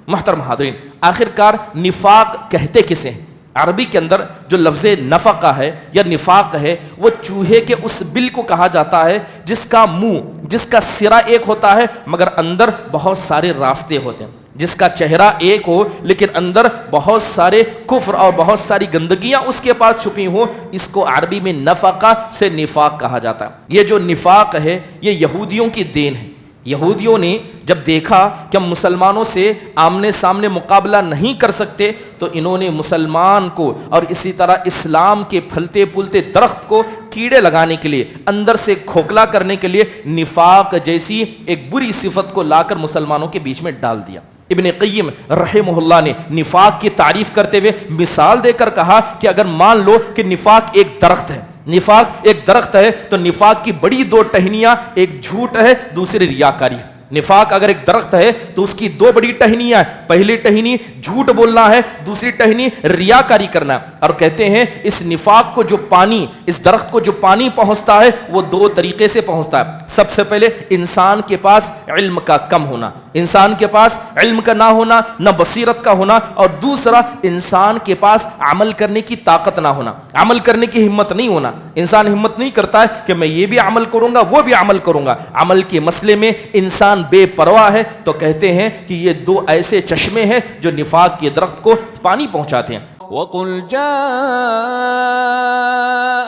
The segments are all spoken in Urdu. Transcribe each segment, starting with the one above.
محترم حاضرین، آخر کار نفاق کہتے کسے ہیں؟ عربی کے اندر جو لفظ نفقہ ہے یا نفاق ہے، وہ چوہے کے اس بل کو کہا جاتا ہے جس کا منہ، جس کا سرا ایک ہوتا ہے مگر اندر بہت سارے راستے ہوتے ہیں، جس کا چہرہ ایک ہو لیکن اندر بہت سارے کفر اور بہت ساری گندگیاں اس کے پاس چھپی ہوں، اس کو عربی میں نفقہ سے نفاق کہا جاتا ہے۔ یہ جو نفاق ہے یہ یہودیوں کی دین ہے۔ یہودیوں نے جب دیکھا کہ ہم مسلمانوں سے آمنے سامنے مقابلہ نہیں کر سکتے تو انہوں نے مسلمان کو اور اسی طرح اسلام کے پھلتے پھولتے درخت کو کیڑے لگانے کے لیے، اندر سے کھوکھلا کرنے کے لیے نفاق جیسی ایک بری صفت کو لا کر مسلمانوں کے بیچ میں ڈال دیا۔ ابن قیم رحمہ اللہ نے نفاق کی تعریف کرتے ہوئے مثال دے کر کہا کہ اگر مان لو کہ نفاق ایک درخت ہے، نفاق ایک درخت ہے تو نفاق کی بڑی دو ٹہنیاں، ایک جھوٹ ہے، دوسری ریاکاری ہے۔ نفاق اگر ایک درخت ہے تو اس کی دو بڑی ٹہنیاں ہیں، پہلی ٹہنی جھوٹ بولنا ہے، دوسری ٹہنی ریاکاری کرنا ہے۔ اور کہتے ہیں اس نفاق کو جو پانی، اس درخت کو جو پانی پہنچتا ہے وہ دو طریقے سے پہنچتا ہے۔ سب سے پہلے انسان کے پاس علم کا کم ہونا، انسان کے پاس علم کا نہ ہونا، نہ بصیرت کا ہونا، اور دوسرا انسان کے پاس عمل کرنے کی طاقت نہ ہونا، عمل کرنے کی ہمت نہیں ہونا۔ انسان ہمت نہیں کرتا ہے کہ میں یہ بھی عمل کروں گا وہ بھی عمل کروں گا۔ عمل کے مسئلے میں انسان بے پرواہ ہے، تو کہتے ہیں کہ یہ دو ایسے چشمے ہیں جو نفاق کے درخت کو پانی پہنچاتے ہیں۔ وَقُلْ جَاءَ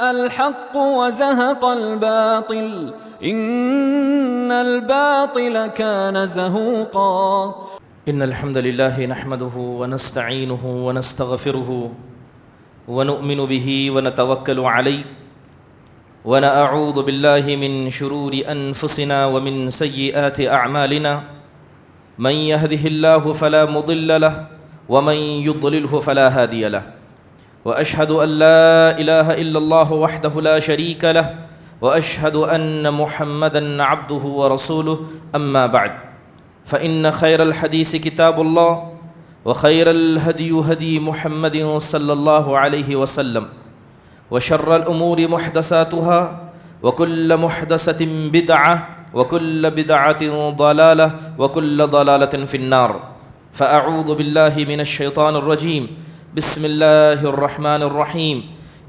الْحَقُّ وَزَهَقَ الْبَاطِلُ إِنَّ الْبَاطِلَ كَانَ زَهُوقًا۔ إن الحمد لله نحمده ونستعينه ونستغفره ونؤمن به ونتوكل عليه ونعوذ بالله من شرور أنفسنا ومن سيئات أعمالنا من يهده الله فلا مضل له ومن يضلله فلا هادي له وأشهد أن لا إله إلا الله وحده لا شريك له وأشهد أن محمدا عبده ورسوله أما بعد فإن خير الحديث كتاب الله وخير الهدي هدي محمد صلى الله عليه وسلم وشر الأمور محدثاتها وكل محدثة بدعة وكل بدعة ضلالة وكل ضلالة في النار فأعوذ بالله من الشيطان الرجيم بسم الله الرحمن الرحيم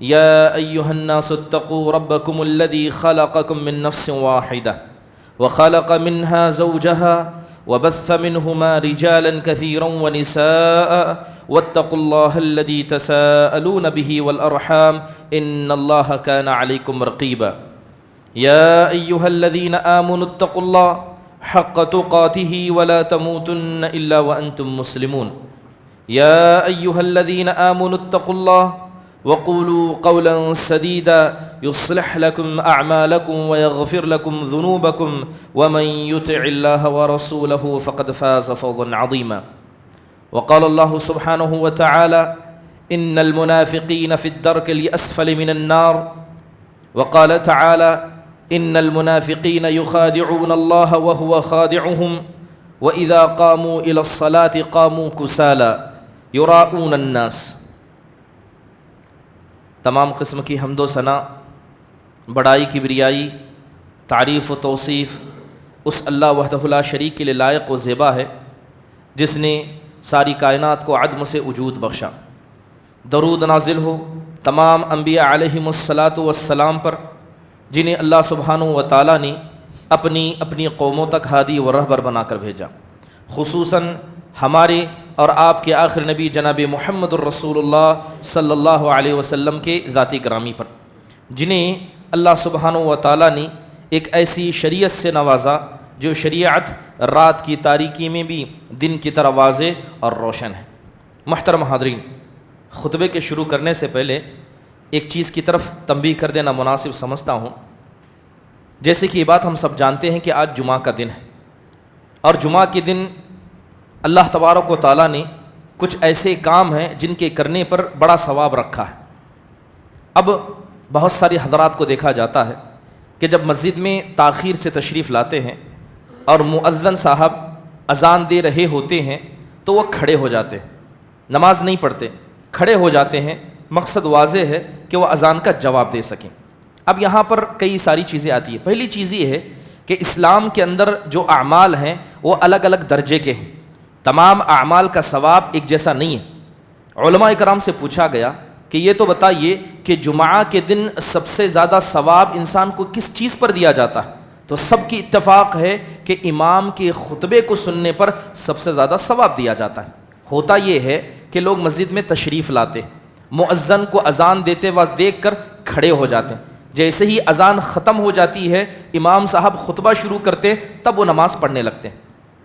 يا أيها الناس اتقوا ربكم الذي خلقكم من نفس واحدة وخلق منها زوجها وبث منهما رجالا كثيرا ونساء واتقوا الله الذي تساءلون به والأرحام إن الله كان عليكم رقيبا يا أيها الذين آمنوا اتقوا الله حق تقاته ولا تموتن إلا وأنتم مسلمون يا أيها الذين آمنوا اتقوا الله وقولوا قولا سديدا يصلح لكم أعمالكم ويغفر لكم ذنوبكم ومن يطع الله ورسوله فقد فاز فوزا عظيما وقال الله سبحانه وتعالى إن المنافقين في الدرك الأسفل من النار وقال تعالى إن المنافقين يخادعون الله وهو خادعهم وإذا قاموا إلى الصلاة قاموا كسالى يراؤون الناس۔ تمام قسم کی حمد و ثنا، بڑائی کبریائی، تعریف و توصیف اس اللہ وحدہ لا شریک کے لیے لائق و زیبا ہے جس نے ساری کائنات کو عدم سے وجود بخشا۔ درود نازل ہو تمام انبیاء علیہم الصلاۃ والسلام پر جنہیں اللہ سبحانہ و تعالیٰ نے اپنی قوموں تک ہادی و رہبر بنا کر بھیجا، خصوصاً ہمارے اور آپ کے آخر نبی جناب محمد الرسول اللہ صلی اللہ علیہ وسلم کے ذاتی گرامی پر، جنہیں اللہ سبحانہ و تعالیٰ نے ایک ایسی شریعت سے نوازا جو شریعت رات کی تاریکی میں بھی دن کی طرح واضح اور روشن ہے۔ محترم حاضرین، خطبے کے شروع کرنے سے پہلے ایک چیز کی طرف تنبیہ کر دینا مناسب سمجھتا ہوں۔ جیسے کہ یہ بات ہم سب جانتے ہیں کہ آج جمعہ کا دن ہے، اور جمعہ کے دن اللہ تبارک و تعالیٰ نے کچھ ایسے کام ہیں جن کے کرنے پر بڑا ثواب رکھا ہے۔ اب بہت ساری حضرات کو دیکھا جاتا ہے کہ جب مسجد میں تاخیر سے تشریف لاتے ہیں اور مؤذن صاحب اذان دے رہے ہوتے ہیں تو وہ کھڑے ہو جاتے ہیں، نماز نہیں پڑھتے، کھڑے ہو جاتے ہیں، مقصد واضح ہے کہ وہ اذان کا جواب دے سکیں۔ اب یہاں پر کئی ساری چیزیں آتی ہیں۔ پہلی چیز یہ ہے کہ اسلام کے اندر جو اعمال ہیں وہ الگ الگ درجے کے ہیں۔ تمام اعمال کا ثواب ایک جیسا نہیں ہے۔ علماء کرام سے پوچھا گیا کہ یہ تو بتائیے کہ جمعہ کے دن سب سے زیادہ ثواب انسان کو کس چیز پر دیا جاتا ہے؟ تو سب کی اتفاق ہے کہ امام کے خطبے کو سننے پر سب سے زیادہ ثواب دیا جاتا ہے۔ ہوتا یہ ہے کہ لوگ مسجد میں تشریف لاتے، مؤذن کو اذان دیتے وقت دیکھ کر کھڑے ہو جاتے ہیں، جیسے ہی اذان ختم ہو جاتی ہے امام صاحب خطبہ شروع کرتے تب وہ نماز پڑھنے لگتے ہیں۔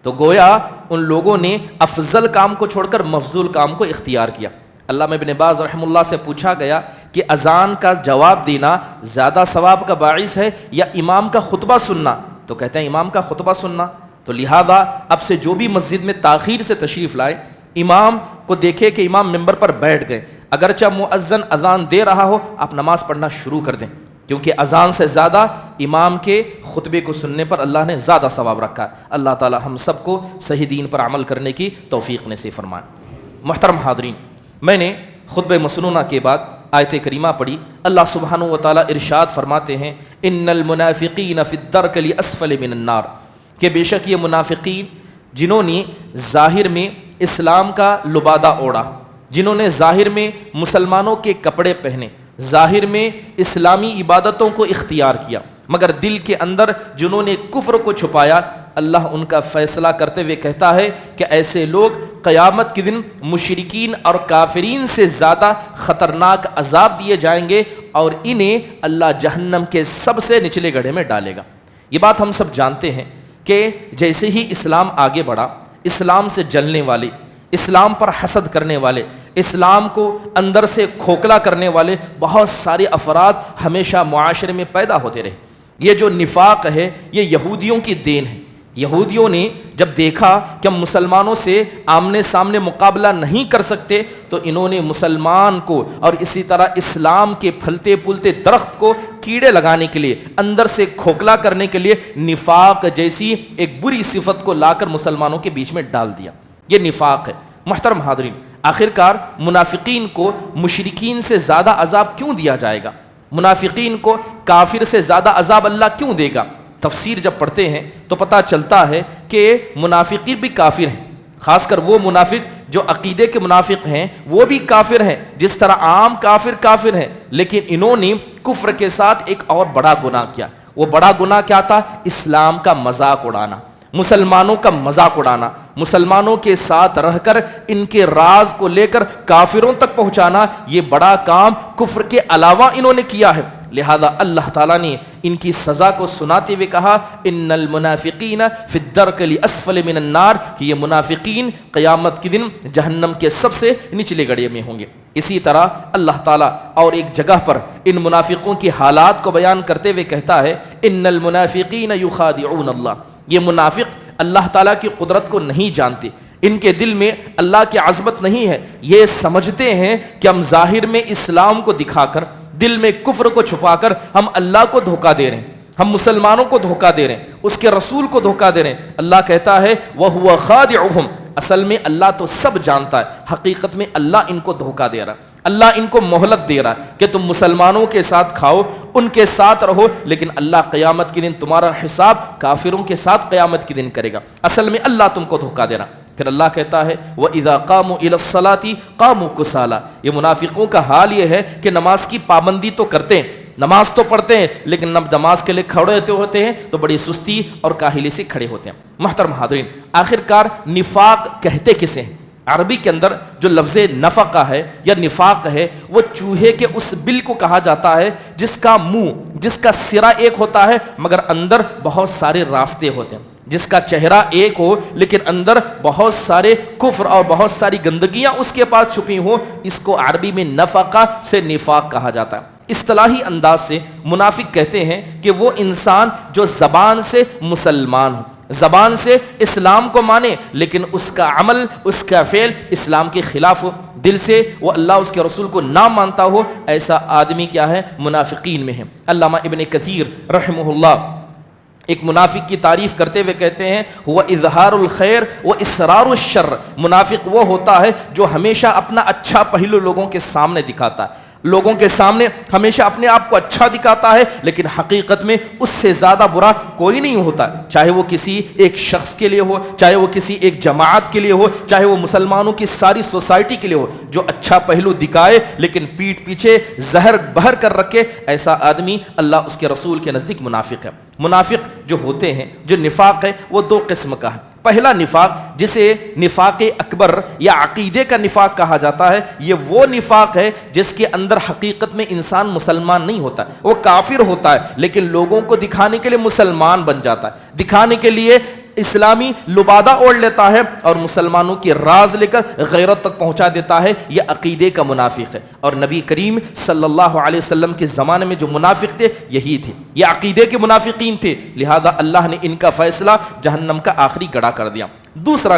تو گویا ان لوگوں نے افضل کام کو چھوڑ کر مفضول کام کو اختیار کیا۔ علامہ ابن باز رحمہ اللہ سے پوچھا گیا کہ اذان کا جواب دینا زیادہ ثواب کا باعث ہے یا امام کا خطبہ سننا؟ تو کہتے ہیں امام کا خطبہ سننا۔ تو لہذا اب سے جو بھی مسجد میں تاخیر سے تشریف لائے، امام کو دیکھے کہ امام ممبر پر بیٹھ گئے، اگرچہ مؤذن اذان دے رہا ہو آپ نماز پڑھنا شروع کر دیں، کیونکہ اذان سے زیادہ امام کے خطبے کو سننے پر اللہ نے زیادہ ثواب رکھا ہے۔ اللہ تعالی ہم سب کو صحیح دین پر عمل کرنے کی توفیق نصیب فرمائے۔ محترم حاضرین، میں نے خطبہ مسنونہ کے بعد آیت کریمہ پڑھی۔ اللہ سبحانہ و تعالی ارشاد فرماتے ہیں ان المنافقین فی الدرک الاسفل من النار، کہ بے شک یہ منافقین جنہوں نے ظاہر میں اسلام کا لبادہ اوڑھا، جنہوں نے ظاہر میں مسلمانوں کے کپڑے پہنے، ظاہر میں اسلامی عبادتوں کو اختیار کیا، مگر دل کے اندر جنہوں نے کفر کو چھپایا، اللہ ان کا فیصلہ کرتے ہوئے کہتا ہے کہ ایسے لوگ قیامت کے دن مشرکین اور کافرین سے زیادہ خطرناک عذاب دیے جائیں گے اور انہیں اللہ جہنم کے سب سے نچلے گڑھے میں ڈالے گا۔ یہ بات ہم سب جانتے ہیں کہ جیسے ہی اسلام آگے بڑھا، اسلام سے جلنے والے، اسلام پر حسد کرنے والے، اسلام کو اندر سے کھوکھلا کرنے والے بہت سارے افراد ہمیشہ معاشرے میں پیدا ہوتے رہے۔ یہ جو نفاق ہے یہ یہودیوں کی دین ہے۔ یہودیوں نے جب دیکھا کہ ہم مسلمانوں سے آمنے سامنے مقابلہ نہیں کر سکتے تو انہوں نے مسلمان کو اور اسی طرح اسلام کے پھلتے پھولتے درخت کو کیڑے لگانے کے لیے، اندر سے کھوکھلا کرنے کے لیے نفاق جیسی ایک بری صفت کو لا کر مسلمانوں کے بیچ میں ڈال دیا۔ یہ نفاق ہے۔ محترم حاضرین، آخرکار منافقین کو مشرکین سے زیادہ عذاب کیوں دیا جائے گا؟ منافقین کو کافر سے زیادہ عذاب اللہ کیوں دے گا؟ تفسیر جب پڑھتے ہیں تو پتہ چلتا ہے کہ منافقین بھی کافر ہیں، خاص کر وہ منافق جو عقیدے کے منافق ہیں وہ بھی کافر ہیں، جس طرح عام کافر ہیں، لیکن انہوں نے کفر کے ساتھ ایک اور بڑا گناہ کیا۔ وہ بڑا گناہ کیا تھا؟ اسلام کا مذاق اڑانا، مسلمانوں کا مذاق اڑانا، مسلمانوں کے ساتھ رہ کر ان کے راز کو لے کر کافروں تک پہنچانا۔ یہ بڑا کام کفر کے علاوہ انہوں نے کیا ہے، لہذا اللہ تعالیٰ نے ان کی سزا کو سناتے ہوئے کہا ان المنافقین فی الدرک الاسفل من النار، کہ یہ منافقین قیامت کے دن جہنم کے سب سے نچلے گڑھے میں ہوں گے۔ اسی طرح اللہ تعالیٰ اور ایک جگہ پر ان منافقوں کی حالات کو بیان کرتے ہوئے کہتا ہے ان المنافقین یخادعون اللہ، یہ منافق اللہ تعالیٰ کی قدرت کو نہیں جانتے، ان کے دل میں اللہ کی عظمت نہیں ہے، یہ سمجھتے ہیں کہ ہم ظاہر میں اسلام کو دکھا کر دل میں کفر کو چھپا کر ہم اللہ کو دھوکہ دے رہے ہیں، ہم مسلمانوں کو دھوکہ دے رہے ہیں، اس کے رسول کو دھوکہ دے رہے ہیں۔ اللہ کہتا ہے وَهُوَ خَادِعُهُمْ، اصل میں اللہ تو سب جانتا ہے، حقیقت میں اللہ ان کو دھوکہ دے رہا ہے، اللہ ان کو مہلت دے رہا ہے کہ تم مسلمانوں کے ساتھ کھاؤ، ان کے ساتھ رہو، لیکن اللہ قیامت کے دن تمہارا حساب کافروں کے ساتھ قیامت کے دن کرے گا۔ اصل میں اللہ تم کو دھوکہ دے رہا۔ پھر اللہ کہتا ہے وَإِذَا قَامُوا إِلَى الصَّلَاةِ قَامُوا كُسَالَىٰ، یہ منافقوں کا حال یہ ہے کہ نماز کی پابندی تو کرتے ہیں، نماز تو پڑھتے ہیں، لیکن اب نماز کے لیے کھڑے ہوتے ہیں تو بڑی سستی اور کاہلی سے کھڑے ہوتے ہیں۔ محترم حاضرین، آخرکار نفاق کہتے کسے ہیں؟ عربی کے اندر جو لفظ نفقہ ہے یا نفاق ہے وہ چوہے کے اس بل کو کہا جاتا ہے جس کا منہ، جس کا سرا ایک ہوتا ہے مگر اندر بہت سارے راستے ہوتے ہیں، جس کا چہرہ ایک ہو لیکن اندر بہت سارے کفر اور بہت ساری گندگیاں اس کے پاس چھپی ہوں، اس کو عربی میں نفقہ سے نفاق کہا جاتا ہے۔ اصطلاحی انداز سے منافق کہتے ہیں کہ وہ انسان جو زبان سے مسلمان ہو، زبان سے اسلام کو مانے لیکن اس کا عمل، اس کا فعل اسلام کے خلاف ہو، دل سے وہ اللہ اس کے رسول کو نہ مانتا ہو، ایسا آدمی کیا ہے؟ منافقین میں ہے۔ علامہ ابن کثیر رحمہ اللہ ایک منافق کی تعریف کرتے ہوئے کہتے ہیں وہ اظہار الخیر و اسرار الشر، منافق وہ ہوتا ہے جو ہمیشہ اپنا اچھا پہلو لوگوں کے سامنے دکھاتا ہے، لوگوں کے سامنے ہمیشہ اپنے آپ کو اچھا دکھاتا ہے، لیکن حقیقت میں اس سے زیادہ برا کوئی نہیں ہوتا، چاہے وہ کسی ایک شخص کے لیے ہو، چاہے وہ کسی ایک جماعت کے لیے ہو، چاہے وہ مسلمانوں کی ساری سوسائٹی کے لیے ہو۔ جو اچھا پہلو دکھائے لیکن پیٹھ پیچھے زہر بہر کر رکھے، ایسا آدمی اللہ اس کے رسول کے نزدیک منافق ہے۔ منافق جو ہوتے ہیں، جو نفاق ہے، وہ دو قسم کا ہے۔ پہلا نفاق جسے نفاق اکبر یا عقیدے کا نفاق کہا جاتا ہے، یہ وہ نفاق ہے جس کے اندر حقیقت میں انسان مسلمان نہیں ہوتا، وہ کافر ہوتا ہے، لیکن لوگوں کو دکھانے کے لیے مسلمان بن جاتا ہے، دکھانے کے لیے اسلامی لبادہ اوڑھ لیتا ہے اور مسلمانوں کی راز لے کر غیرت تک پہنچا دیتا ہے۔ یہ عقیدے کا منافق ہے، اور نبی کریم صلی اللہ علیہ وسلم کے زمانے میں جو منافق تھے یہی تھے، یہ عقیدے کے منافقین تھے، لہذا اللہ نے ان کا فیصلہ جہنم کا آخری گڑا کر دیا۔ دوسرا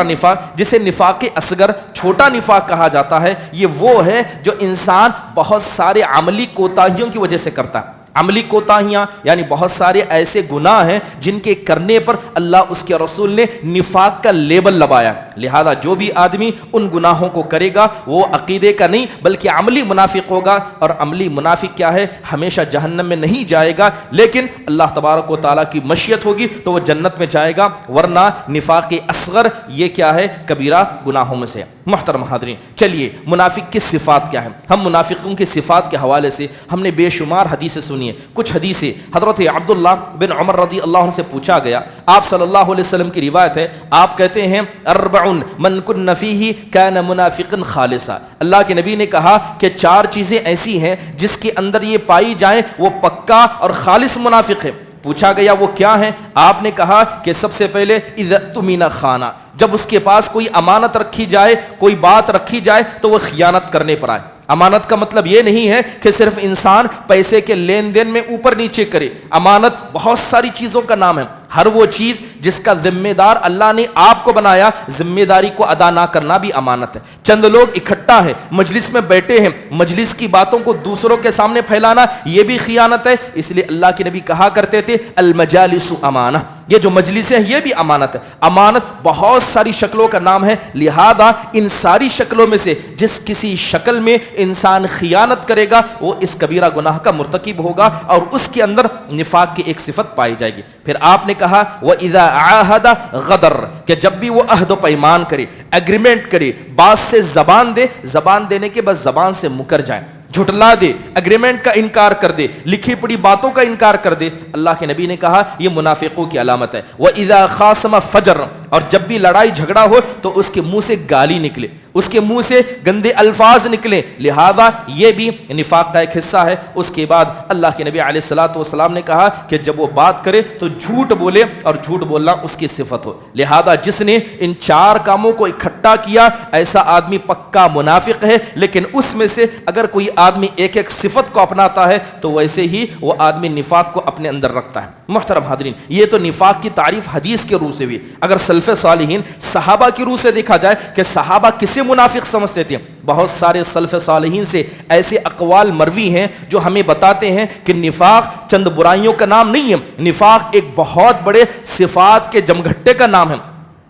نفاق جسے نفاق اصغر، چھوٹا نفاق کہا جاتا ہے، یہ وہ ہے جو انسان بہت سارے عملی کوتاہیوں کی وجہ سے کرتا ہے۔ عملی کوتاہیاں یعنی بہت سارے ایسے گناہ ہیں جن کے کرنے پر اللہ اس کے رسول نے نفاق کا لیبل لگایا، لہذا جو بھی آدمی ان گناہوں کو کرے گا وہ عقیدے کا نہیں بلکہ عملی منافق ہوگا، اور عملی منافق کیا ہے؟ ہمیشہ جہنم میں نہیں جائے گا، لیکن اللہ تبارک و تعالیٰ کی مشیت ہوگی تو وہ جنت میں جائے گا، ورنہ نفاق اصغر یہ کیا ہے؟ کبیرہ گناہوں میں سے۔ محترم حاضرین، چلیے منافق کی صفات کیا ہیں؟ ہم منافقوں کی صفات کے حوالے سے ہم نے بے شمار حدیثیں سنی۔ کچھ حدیثیں حضرت عبداللہ بن عمر رضی اللہ عنہ سے پوچھا گیا، آپ صلی اللہ علیہ وسلم کی روایت ہے، آپ کہتے ہیں اربع من کن فیہ کان منافقا خالصا، اللہ کے نبی نے کہا کہ 4 چیزیں ایسی ہیں جس کے اندر یہ پائی جائیں وہ پکا اور خالص منافق ہے۔ پوچھا گیا وہ کیا ہیں؟ آپ نے کہا کہ سب سے پہلے اذا اؤتمن خان، جب اس کے پاس کوئی امانت رکھی جائے، کوئی بات رکھی جائے تو وہ خیانت کرنے پر آئے۔ امانت کا مطلب یہ نہیں ہے کہ صرف انسان پیسے کے لین دین میں اوپر نیچے کرے، امانت بہت ساری چیزوں کا نام ہے، ہر وہ چیز جس کا ذمہ دار اللہ نے آپ کو بنایا، ذمہ داری کو ادا نہ کرنا بھی امانت ہے۔ چند لوگ اکٹھا ہیں، مجلس میں بیٹھے ہیں، مجلس کی باتوں کو دوسروں کے سامنے پھیلانا یہ بھی خیانت ہے، اس لیے اللہ کے نبی کہا کرتے تھے المجالس امانہ، یہ جو مجلسیں ہیں یہ بھی امانت ہے۔ امانت بہت ساری شکلوں کا نام ہے، لہذا ان ساری شکلوں میں سے جس کسی شکل میں انسان خیانت کرے گا وہ اس کبیرہ گناہ کا مرتکب ہوگا، اور اس کے اندر نفاق کی ایک صفت پائی جائے گی۔ پھر آپ نے کہا وَإِذَا عَاهَدَ غَدَرَ، کہ جب بھی وہ عہد و پیمان کرے، ایگریمنٹ کرے، بات سے زبان دے، زبان دینے کے بعد زبان سے مکر جائے، جھٹلا دے، اگریمنٹ کا انکار کر دے، لکھی پڑی باتوں کا انکار کر دے، اللہ کے نبی نے کہا یہ منافقوں کی علامت ہے۔ وَإِذَا خَاصَمَ فَجَرَ، اور جب بھی لڑائی جھگڑا ہو تو اس کے منہ سے گالی نکلے، اس کے منہ سے گندے الفاظ نکلیں، لہذا یہ بھی نفاق کا ایک حصہ ہے۔ اس کے بعد اللہ کے نبی علیہ الصلوۃ والسلام نے کہا کہ جب وہ بات کرے تو جھوٹ بولے، اور جھوٹ بولنا اس کی صفت ہو، لہذا جس نے ان 4 کاموں کو اکٹھا کیا ایسا آدمی پکا منافق ہے۔ لیکن اس میں سے اگر کوئی آدمی ایک ایک صفت کو اپناتا ہے تو ویسے ہی وہ آدمی نفاق کو اپنے اندر رکھتا ہے۔ محترم حاضرین، یہ تو نفاق کی تعریف حدیث کے روح سے ہوئی۔ اگر سلف صالحین صحابہ کی روح سے دیکھا جائے کہ صحابہ کسے منافق سمجھتے تھے، بہت سارے سلف صالحین سے ایسے اقوال مروی ہیں جو ہمیں بتاتے ہیں کہ نفاق چند برائیوں کا نام نہیں ہے، نفاق ایک بہت بڑے صفات کے جمگھٹے کا نام ہے۔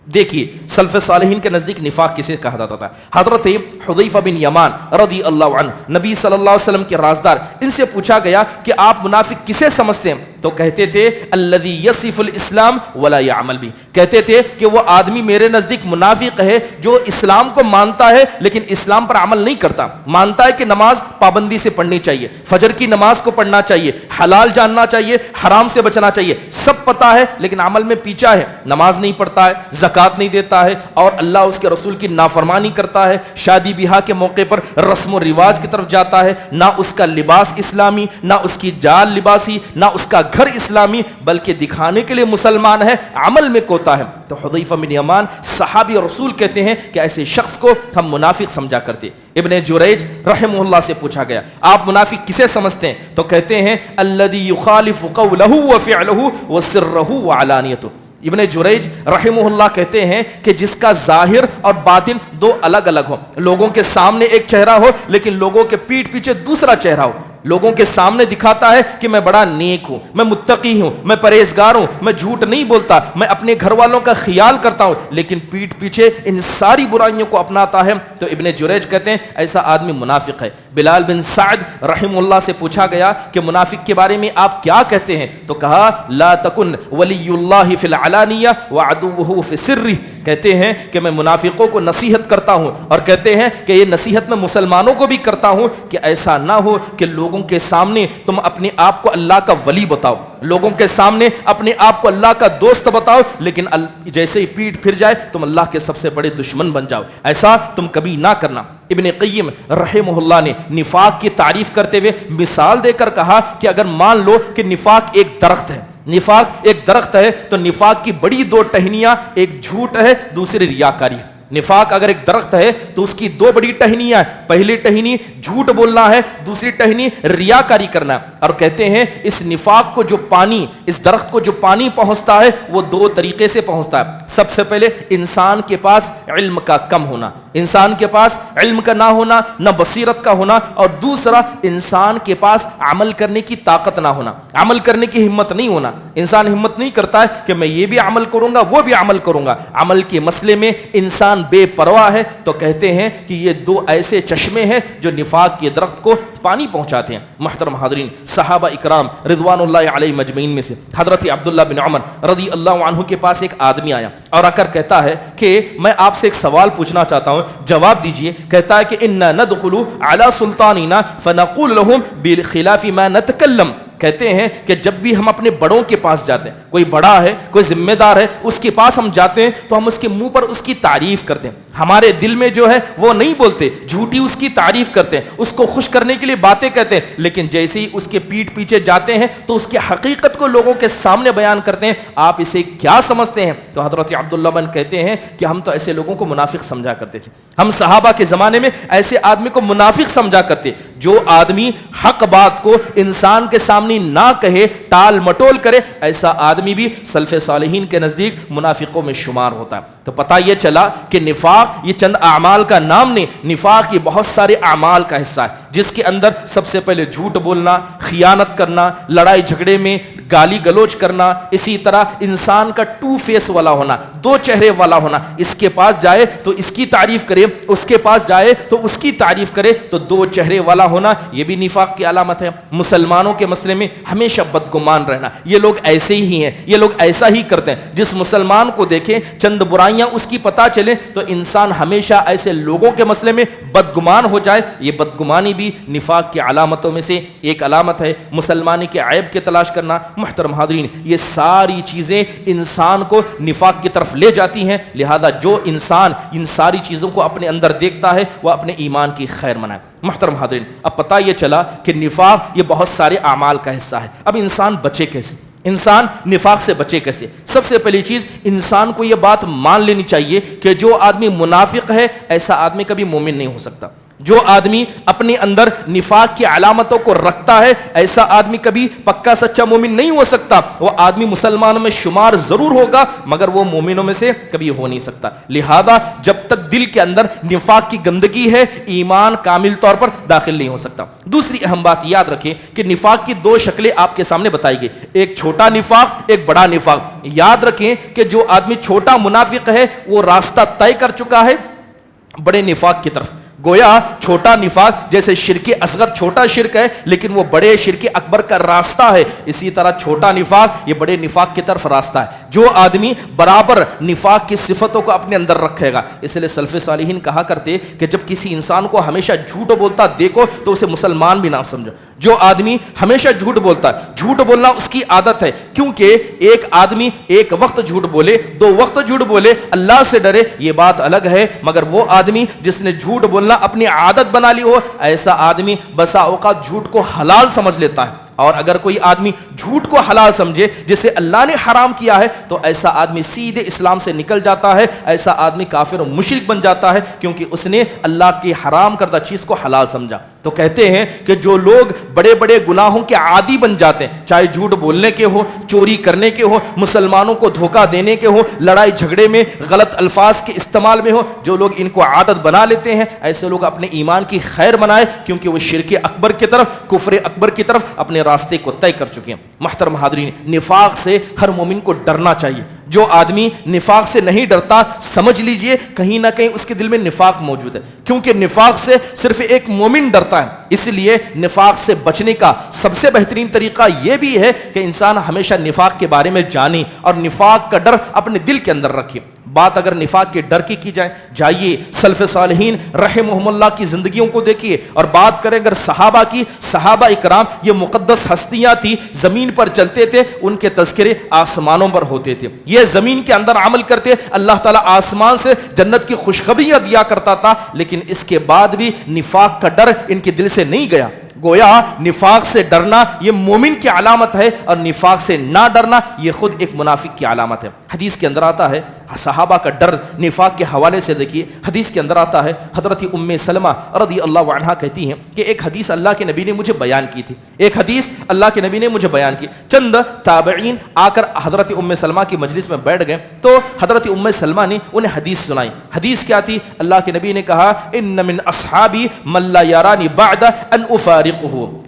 دیکھیے سلف صالحین کے نزدیک نفاق کسے کہا جاتا تھا؟ حضرت حذیفہ بن یمان رضی اللہ عنہ، نبی صلی اللہ علیہ وسلم کے رازدار، ان سے پوچھا گیا کہ آپ منافق کسے سمجھتے ہیں؟ تو کہتے تھے الذی یصف الاسلام ولا یعمل بھی، کہتے تھے کہ وہ آدمی میرے نزدیک منافق ہے جو اسلام کو مانتا ہے لیکن اسلام پر عمل نہیں کرتا، مانتا ہے کہ نماز پابندی سے پڑھنی چاہیے، فجر کی نماز کو پڑھنا چاہیے، حلال جاننا چاہیے، حرام سے بچنا چاہیے، سب پتہ ہے لیکن عمل میں پیچھا ہے، نماز نہیں پڑھتا ہے، زکوٰۃ نہیں دیتا ہے، اور اللہ اس کے رسول کی نافرمانی کرتا ہے، شادی بیاہ کے موقع پر رسم و رواج کی طرف جاتا ہے، نہ اس کا لباس اسلامی، نہ اس کی جال لباسی، نہ اس کا گھر اسلامی، بلکہ دکھانے کے لیے مسلمان ہے، عمل میں کوتا ہے۔ تو حذیفہ بن یمان صحابی رسول کہتے ہیں کہ ایسے شخص کو ہم منافق سمجھا کرتے۔ ابن جریج رحمہ اللہ سے پوچھا گیا آپ منافق کسے سمجھتے ہیں؟ تو کہتے ہیں الذی یخالف قولہ وفعلہ وسرہ وعلانیتہ۔ ابن جریج رحمہ اللہ کہتے ہیں کہ جس کا ظاہر اور باطن دو الگ الگ ہو، لوگوں کے سامنے ایک چہرہ ہو لیکن لوگوں کے پیٹھ پیچھے دوسرا چہرہ ہو، لوگوں کے سامنے دکھاتا ہے کہ میں بڑا نیک ہوں، میں متقی ہوں، میں پرہیزگار ہوں، میں جھوٹ نہیں بولتا، میں اپنے گھر والوں کا خیال کرتا ہوں، لیکن پیٹھ پیچھے ان ساری برائیوں کو اپناتا ہے، تو ابن جریج کہتے ہیں ایسا آدمی منافق ہے۔ بلال بن سعد رحم اللہ سے پوچھا گیا کہ منافق کے بارے میں آپ کیا کہتے ہیں؟ تو کہا لا تکن ولی اللہ فی العلانیہ وعدوہ فی السر، کہتے ہیں کہ میں منافقوں کو نصیحت کرتا ہوں، اور کہتے ہیں کہ یہ نصیحت میں مسلمانوں کو بھی کرتا ہوں کہ ایسا نہ ہو کہ لوگوں کے سامنے تم اپنے آپ کو اللہ کا ولی بتاؤ، لوگوں کے سامنے اپنے آپ کو اللہ کا دوست بتاؤ، لیکن جیسے ہی پیٹھ پھر جائے تم اللہ کے سب سے بڑے دشمن بن جاؤ، ایسا تم کبھی نہ کرنا۔ ابن قیم رحمہ اللہ نے نفاق کی تعریف کرتے ہوئے مثال دے کر کہا کہ اگر مان لو کہ نفاق ایک درخت ہے، نفاق ایک درخت ہے تو نفاق کی بڑی دو ٹہنیاں، ایک جھوٹ ہے، دوسری ریاکاری ہے۔ نفاق اگر ایک درخت ہے تو اس کی دو بڑی ٹہنیاں ہیں، پہلی ٹہنی جھوٹ بولنا ہے، دوسری ٹہنی ریاکاری کرنا ہے۔ اور کہتے ہیں اس نفاق کو جو پانی، اس درخت کو جو پانی پہنچتا ہے وہ دو طریقے سے پہنچتا ہے۔ سب سے پہلے انسان کے پاس علم کا کم ہونا، انسان کے پاس علم کا نہ ہونا، نہ بصیرت کا ہونا، اور دوسرا انسان کے پاس عمل کرنے کی طاقت نہ ہونا، عمل کرنے کی ہمت نہیں ہونا۔ انسان ہمت نہیں کرتا ہے کہ میں یہ بھی عمل کروں گا وہ بھی عمل کروں گا، عمل کے مسئلے میں انسان بے پرواہ ہے۔ تو کہتے ہیں کہ یہ دو ایسے چشمے ہیں جو نفاق کے درخت کو پانی پہنچاتے ہیں۔ محترم حاضرین، صحابہ اکرام رضوان اللہ علیہ مجمعین میں سے حضرت عبداللہ بن عمر رضی اللہ عنہ کے پاس ایک آدمی آیا اور آ کر کہتا ہے کہ میں آپ سے ایک سوال پوچھنا چاہتا ہوں، جواب دیجئے۔ کہتا ہے کہ انا ندخل علی سلطانینا فنقول لهم بخلاف ما نتکلم، کہتے ہیں کہ جب بھی ہم اپنے بڑوں کے پاس جاتے ہیں، کوئی بڑا ہے، کوئی ذمہ دار ہے، اس کے پاس ہم جاتے ہیں تو ہم اس کے منہ پر اس کی تعریف کرتے ہیں، ہمارے دل میں جو ہے وہ نہیں بولتے، جھوٹی اس کی تعریف کرتے ہیں، اس کو خوش کرنے کے لیے باتیں کہتے ہیں، لیکن جیسے ہی اس کے پیٹھ پیچھے جاتے ہیں تو اس کی حقیقت کو لوگوں کے سامنے بیان کرتے ہیں۔ آپ اسے کیا سمجھتے ہیں؟ تو حضرت عبداللہ بن کہتے ہیں کہ ہم تو ایسے لوگوں کو منافق سمجھا کرتے تھے، ہم صحابہ کے زمانے میں ایسے آدمی کو منافق سمجھا کرتے، جو آدمی حق بات کو انسان کے سامنے نہ کہے، ٹال مٹول کرے، ایسا آدمی بھی سلف صالحین کے نزدیک منافقوں میں شمار ہوتا ہے۔ تو پتہ یہ چلا کہ نفاق یہ چند اعمال کا نام نہیں، نفاق یہ بہت سارے اعمال کا حصہ ہے، جس کے اندر سب سے پہلے جھوٹ بولنا، خیانت کرنا، لڑائی جھگڑے میں گالی گلوچ کرنا، اسی طرح انسان کا ٹو فیس والا ہونا، دو چہرے والا ہونا، اس کے پاس جائے تو اس کی تعریف کرے، اس کے پاس جائے تو اس کی تعریف کرے، تو دو چہرے والا ہونا یہ بھی نفاق کی علامت ہے۔ مسلمانوں کے مسئلے میں ہمیشہ بدگمان رہنا، یہ لوگ ایسے ہی ہیں، یہ لوگ ایسا ہی کرتے ہیں، جس مسلمان کو دیکھیں چند برائیاں اس کی پتہ چلیں تو انسان ہمیشہ ایسے لوگوں کے مسئلے میں بدگمان ہو جائے۔ یہ بدگمانی بھی نفاق کی علامتوں میں سے ایک علامت ہے۔ مسلمانی کے عیب کے تلاش کرنا، محترم حاضرین، یہ ساری چیزیں انسان کو نفاق کی طرف لے جاتی ہیں، لہذا جو انسان ان ساری چیزوں کو اپنے اندر دیکھتا ہے وہ اپنے ایمان کی خیر منائے۔ محترم حاضرین، اب پتہ یہ چلا کہ نفاق یہ بہت سارے اعمال کا حصہ ہے۔ اب انسان بچے کیسے؟ انسان نفاق سے بچے کیسے؟ سب سے پہلی چیز انسان کو یہ بات مان لینی چاہیے کہ جو آدمی منافق ہے ایسا آدمی کبھی مومن نہیں ہو سکتا۔ جو آدمی اپنے اندر نفاق کی علامتوں کو رکھتا ہے ایسا آدمی کبھی پکا سچا مومن نہیں ہو سکتا۔ وہ آدمی مسلمانوں میں شمار ضرور ہوگا مگر وہ مومنوں میں سے کبھی ہو نہیں سکتا۔ لہذا جب تک دل کے اندر نفاق کی گندگی ہے ایمان کامل طور پر داخل نہیں ہو سکتا۔ دوسری اہم بات یاد رکھیں کہ نفاق کی دو شکلیں آپ کے سامنے بتائی گئی، ایک چھوٹا نفاق، ایک بڑا نفاق۔ یاد رکھیں کہ جو آدمی چھوٹا منافق ہے وہ راستہ طے کر چکا ہے بڑے نفاق کی طرف۔ گویا چھوٹا نفاق جیسے شرک اصغر چھوٹا شرک ہے لیکن وہ بڑے شرک اکبر کا راستہ ہے، اسی طرح چھوٹا نفاق یہ بڑے نفاق کی طرف راستہ ہے۔ جو آدمی برابر نفاق کی صفتوں کو اپنے اندر رکھے گا، اس لیے سلف صالحین کہا کرتے کہ جب کسی انسان کو ہمیشہ جھوٹ بولتا دیکھو تو اسے مسلمان بھی نہ سمجھو۔ جو آدمی ہمیشہ جھوٹ بولتا ہے، جھوٹ بولنا اس کی عادت ہے، کیونکہ ایک آدمی ایک وقت جھوٹ بولے، دو وقت جھوٹ بولے، اللہ سے ڈرے، یہ بات الگ ہے، مگر وہ آدمی جس نے جھوٹ بولنا اپنی عادت بنا لی ہو ایسا آدمی بسا اوقات جھوٹ کو حلال سمجھ لیتا ہے۔ اور اگر کوئی آدمی جھوٹ کو حلال سمجھے جسے اللہ نے حرام کیا ہے تو ایسا آدمی سیدھے اسلام سے نکل جاتا ہے، ایسا آدمی کافر و مشرک بن جاتا ہے، کیونکہ اس نے اللہ کی حرام کردہ چیز کو حلال سمجھا۔ تو کہتے ہیں کہ جو لوگ بڑے بڑے گناہوں کے عادی بن جاتے ہیں، چاہے جھوٹ بولنے کے ہو، چوری کرنے کے ہو، مسلمانوں کو دھوکہ دینے کے ہو، لڑائی جھگڑے میں غلط الفاظ کے استعمال میں ہو، جو لوگ ان کو عادت بنا لیتے ہیں، ایسے لوگ اپنے ایمان کی خیر بنائے، کیونکہ وہ شرک اکبر کی طرف، کفر اکبر کی طرف اپنے راستے کو طے کر چکے ہیں۔ محترم حاضرین، نفاق سے ہر مومن کو ڈرنا چاہیے۔ جو آدمی نفاق سے نہیں ڈرتا، سمجھ لیجئے کہیں نہ کہیں اس کے دل میں نفاق موجود ہے، کیونکہ نفاق سے صرف ایک مومن ڈرتا ہے۔ اس لیے نفاق سے بچنے کا سب سے بہترین طریقہ یہ بھی ہے کہ انسان ہمیشہ نفاق کے بارے میں جانے اور نفاق کا ڈر اپنے دل کے اندر رکھے۔ بات اگر نفاق کے ڈر کی جائے، جائیے سلف صالحین رحمہم اللہ کی زندگیوں کو دیکھیے، اور بات کریں اگر صحابہ کی، صحابہ اکرام یہ مقدس ہستیاں تھی، زمین پر چلتے تھے، ان کے تذکرے آسمانوں پر ہوتے تھے، یہ زمین کے اندر عمل کرتے، اللہ تعالیٰ آسمان سے جنت کی خوشخبریاں دیا کرتا تھا، لیکن اس کے بعد بھی نفاق کا ڈر ان کے دل سے نہیں گیا۔ گویا نفاق سے ڈرنا یہ مومن کی علامت ہے، اور نفاق سے نہ ڈرنا یہ خود ایک منافق کی علامت ہے۔ حدیث کے اندر آتا ہے، صحابہ کا ڈر نفاق کے حوالے سے دیکھیے، حدیث کے اندر آتا ہے، حضرت ام سلمہ رضی اللہ عنہا کہتی ہیں کہ ایک حدیث اللہ کے نبی نے مجھے بیان کی تھی، ایک حدیث اللہ کے نبی نے مجھے بیان کی۔ چند تابعین آ کر حضرت ام سلمہ کی مجلس میں بیٹھ گئے، تو حضرت ام سلمہ نے انہیں حدیث سنائی۔ حدیث کیا تھی؟ اللہ کے نبی نے کہا، ان من اصحابی من لا یرانی بعد ان افارقہ،